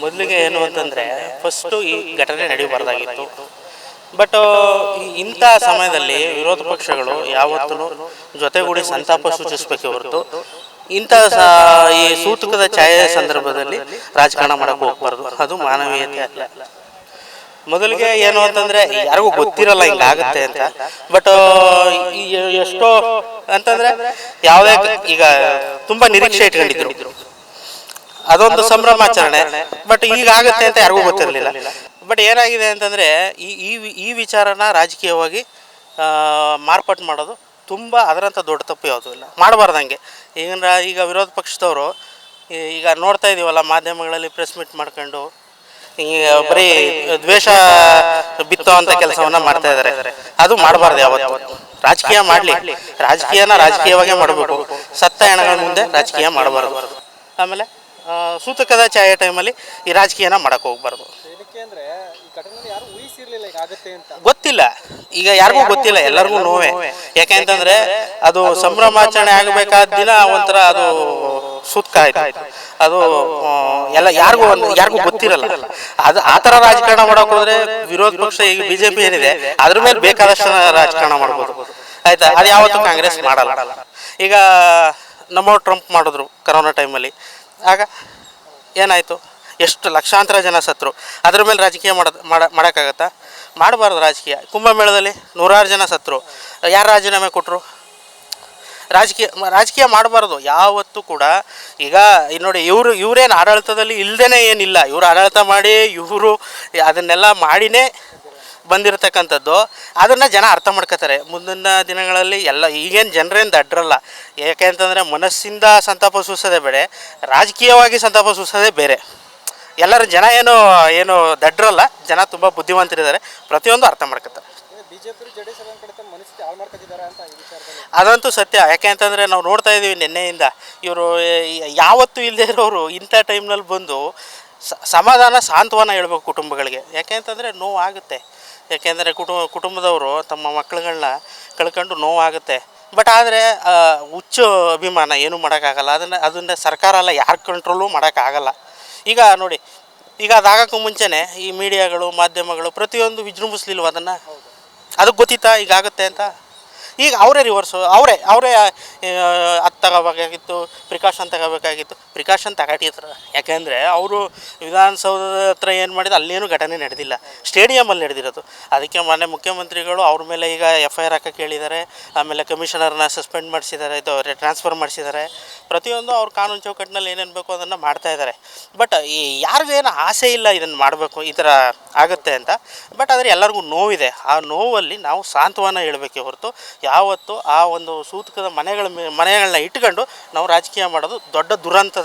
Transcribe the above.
ಮೊದಲಿಗೆ ಏನು ಅಂತಂದರೆ ಫಸ್ಟು ಈ ಘಟನೆ ನಡೀಬಾರ್ದಾಗಿತ್ತು. ಬಟ್ ಇಂಥ ಸಮಯದಲ್ಲಿ ವಿರೋಧ ಪಕ್ಷಗಳು ಯಾವತ್ತೂ ಜೊತೆಗೂಡಿ ಸಂತಾಪ ಸೂಚಿಸಬೇಕೇ ಹೊರತು ಇಂಥ ಈ ಸೂತಕದ ಛಾಯೆ ಸಂದರ್ಭದಲ್ಲಿ ರಾಜಕಾರಣ ಮಾಡೋಕ್ಕೆ ಹೋಗ್ಬಾರ್ದು. ಅದು ಮಾನವೀಯತೆ ಅಲ್ಲ. ಮೊದಲಿಗೆ ಏನು ಅಂತಂದರೆ ಯಾರಿಗೂ ಗೊತ್ತಿರಲ್ಲ ಹಿಂಗಾಗುತ್ತೆ ಅಂತ. ಬಟ್ ಎಷ್ಟೋ ಅಂತಂದರೆ ಯಾವುದೇ ಈಗ ತುಂಬ ನಿರೀಕ್ಷೆ ಇಟ್ಕೊಂಡಿದ್ರು, ಅದೊಂದು ಸಂಭ್ರಮಾಚರಣೆ. ಬಟ್ ಈಗಾಗುತ್ತೆ ಅಂತ ಯಾರಿಗೂ ಗೊತ್ತಿರಲಿಲ್ಲ. ಬಟ್ ಏನಾಗಿದೆ ಅಂತಂದರೆ ಈ ವಿಚಾರನ ರಾಜಕೀಯವಾಗಿ ಮಾರ್ಪಾಟು ಮಾಡೋದು ತುಂಬ ಅದರಂಥ ದೊಡ್ಡ ತಪ್ಪು ಯಾವುದೂ ಇಲ್ಲ, ಮಾಡಬಾರ್ದಂಗೆ. ಈಗ ವಿರೋಧ ಪಕ್ಷದವರು ಈಗ ನೋಡ್ತಾ ಇದ್ದೀವಲ್ಲ, ಮಾಧ್ಯಮಗಳಲ್ಲಿ ಪ್ರೆಸ್ ಮೀಟ್ ಮಾಡ್ಕೊಂಡು ಈಗ ಬರೀ ದ್ವೇಷ ಬಿತ್ತೋ ಅಂಥ ಕೆಲಸವನ್ನು ಮಾಡ್ತಾ ಇದ್ದಾರೆ. ಅದು ಮಾಡಬಾರ್ದು ಯಾವತ್ತು. ರಾಜಕೀಯ ಮಾಡಲಿ, ರಾಜಕೀಯವಾಗೇ ಮಾಡಬೇಕು. ಸತ್ತ ಹೆಣಗಳ ಮುಂದೆ ರಾಜಕೀಯ ಮಾಡಬಾರ್ದು. ಆಮೇಲೆ ಸೂತಕದ ಛಾಯೆ ಟೈಮಲ್ಲಿ ಈ ರಾಜಕೀಯನ ಮಾಡೋಕ್ಕೆ ಹೋಗ್ಬಾರ್ದು. ಗೊತ್ತಿಲ್ಲ, ಈಗ ಯಾರಿಗೂ ಗೊತ್ತಿಲ್ಲ, ಎಲ್ಲರಿಗೂ ನೋವೇ. ಯಾಕೆಂತಂದರೆ ಅದು ಸಂಭ್ರಮಾಚರಣೆ ಆಗಬೇಕಾದ ದಿನ ಒಂಥರ ಅದು ಸೂತಕ ಆಯ್ತು. ಅದು ಎಲ್ಲ ಯಾರಿಗೂ ಗೊತ್ತಿರಲ್ಲ. ಅದು ಆ ಥರ ರಾಜಕಾರಣ ಮಾಡೋಕೆ ಹೋದರೆ ವಿರೋಧ ಪಕ್ಷ ಈಗ BJP ಏನಿದೆ ಅದ್ರ ಮೇಲೆ ಬೇಕಾದಷ್ಟು ರಾಜಕಾರಣ ಮಾಡ್ಬೋದು, ಆಯಿತಾ. ಅದು ಯಾವತ್ತೂ ಕಾಂಗ್ರೆಸ್ ಮಾಡಲ್ಲ. ಈಗ ನಮ್ಮವ್ರು ಟ್ರಂಪ್ ಮಾಡಿದ್ರು ಕರೋನಾ ಟೈಮಲ್ಲಿ. ಆಗ ಏನಾಯಿತು? ಎಷ್ಟು ಲಕ್ಷಾಂತರ ಜನ ಸತ್ತರು. ಅದ್ರ ಮೇಲೆ ರಾಜಕೀಯ ಮಾಡೋಕ್ಕಾಗತ್ತಾ? ಮಾಡಬಾರ್ದು ರಾಜಕೀಯ. ಕುಂಭಮೇಳದಲ್ಲಿ 100 ಜನ ಸತ್ತರು. ಯಾರು ರಾಜೀನಾಮೆ ಕೊಟ್ಟರು? ರಾಜಕೀಯ ಮಾಡಬಾರ್ದು ಯಾವತ್ತೂ ಕೂಡ. ಈಗ ನೋಡಿ, ಇವರೇನು ಆಡಳಿತದಲ್ಲಿ ಇಲ್ಲದೇ ಏನಿಲ್ಲ, ಇವರು ಆಡಳಿತ ಮಾಡಿ ಇವರು ಅದನ್ನೆಲ್ಲ ಮಾಡಿನೇ ಬಂದಿರತಕ್ಕಂಥದ್ದು. ಅದನ್ನು ಜನ ಅರ್ಥ ಮಾಡ್ಕೋತಾರೆ. ಮುಂದಿನ ದಿನಗಳಲ್ಲಿ ಈಗೇನು ಜನರೇನು ದಡ್ರಲ್ಲ. ಯಾಕೆ ಅಂತಂದರೆ ಮನಸ್ಸಿಂದ ಸಂತಾಪ ಸೂಚಿಸೋದೇ ಬೇರೆ, ರಾಜಕೀಯವಾಗಿ ಸಂತಾಪ ಸೂಚಿಸೋದೇ ಬೇರೆ. ಎಲ್ಲರೂ ಜನ ಏನು ದಡ್ರಲ್ಲ, ಜನ ತುಂಬ ಬುದ್ಧಿವಂತರಿದ್ದಾರೆ, ಪ್ರತಿಯೊಂದು ಅರ್ಥ ಮಾಡ್ಕೋತಾರೆ. ಅದಂತೂ ಸತ್ಯ. ಯಾಕೆ ಅಂತಂದರೆ ನಾವು ನೋಡ್ತಾ ಇದ್ದೀವಿ ನಿನ್ನೆಯಿಂದ, ಇವರು ಯಾವತ್ತೂ ಇಲ್ಲದೆ ಇರೋರು ಇಂಥ ಟೈಮ್ನಲ್ಲಿ ಬಂದು ಸಮಾಧಾನ ಸಾಂತ್ವನ ಹೇಳ್ಬೇಕು ಕುಟುಂಬಗಳಿಗೆ. ಯಾಕೆ ಅಂತಂದರೆ ನೋವು ಆಗುತ್ತೆ. ಯಾಕೆಂದರೆ ಕುಟುಂಬದವರು ತಮ್ಮ ಮಕ್ಕಳುಗಳನ್ನ ಕಳ್ಕೊಂಡು ನೋವಾಗುತ್ತೆ. ಬಟ್ ಆದರೆ ಹುಚ್ಚು ಅಭಿಮಾನ ಏನೂ ಮಾಡೋಕ್ಕಾಗಲ್ಲ. ಅದನ್ನು ಸರ್ಕಾರ ಅಲ್ಲ, ಯಾರ ಕಂಟ್ರೋಲು ಮಾಡೋಕ್ಕಾಗಲ್ಲ. ಈಗ ನೋಡಿ, ಈಗ ಅದಾಗಕ್ಕೂ ಮುಂಚೆನೇ ಈ ಮೀಡಿಯಾಗಳು, ಮಾಧ್ಯಮಗಳು ಪ್ರತಿಯೊಂದು ವಿಜೃಂಭಿಸ್ಲಿಲ್ವ ಅದನ್ನು? ಅದಕ್ಕೆ ಗೊತ್ತಿತ್ತಾ ಈಗಾಗುತ್ತೆ ಅಂತ? ಈಗ ಅವರೇ ರಿವರ್ಸು, ಅವರೇ ಅದು ತಗೋಬೇಕಾಗಿತ್ತು, ಪ್ರಿಕಾಷನ್ ತಗೋಬೇಕಾಗಿತ್ತು. ಪ್ರಿಕಾಷನ್ ತಗೊಂಡಿರ್ತಾರೆ. ಯಾಕೆಂದರೆ ಅವರು ವಿಧಾನಸೌಧದ ಹತ್ರ ಏನು ಮಾಡಿದ್ರು, ಅಲ್ಲೇನೂ ಘಟನೆ ನಡೆದಿಲ್ಲ, ಸ್ಟೇಡಿಯಮಲ್ಲಿ ನಡೆದಿರೋದು. ಅದಕ್ಕೆ ಮೊನ್ನೆ ಮುಖ್ಯಮಂತ್ರಿಗಳು ಅವ್ರ ಮೇಲೆ ಈಗ FIR ಹಾಕಕ್ಕೆ ಹೇಳಿದ್ದಾರೆ. ಆಮೇಲೆ ಕಮಿಷನರ್ನ ಸಸ್ಪೆಂಡ್ ಮಾಡಿಸಿದ್ದಾರೆ, ಟ್ರಾನ್ಸ್ಫರ್ ಮಾಡಿಸಿದ್ದಾರೆ. ಪ್ರತಿಯೊಂದು ಅವ್ರ ಕಾನೂನು ಚೌಕಟ್ಟಿನಲ್ಲಿ ಏನೇನು ಬೇಕೋ ಅದನ್ನು ಮಾಡ್ತಾಯಿದ್ದಾರೆ. ಬಟ್ ಯಾರಿಗೇನು ಆಸೆ ಇಲ್ಲ ಇದನ್ನು ಮಾಡಬೇಕು, ಈ ಥರ ಆಗುತ್ತೆ ಅಂತ. ಬಟ್ ಆದರೆ ಎಲ್ಲರಿಗೂ ನೋವಿದೆ. ಆ ನೋವಲ್ಲಿ ನಾವು ಸಾಂತ್ವನ ಹೇಳಬೇಕೇ ಹೊರತು ಯಾವತ್ತು ಆ ಒಂದು ಸೂತಕದ ಮನೆಗಳನ್ನ ಇಟ್ಕೊಂಡು ನಾವು ರಾಜಕೀಯ ಮಾಡೋದು ದೊಡ್ಡ ದುರಂತ.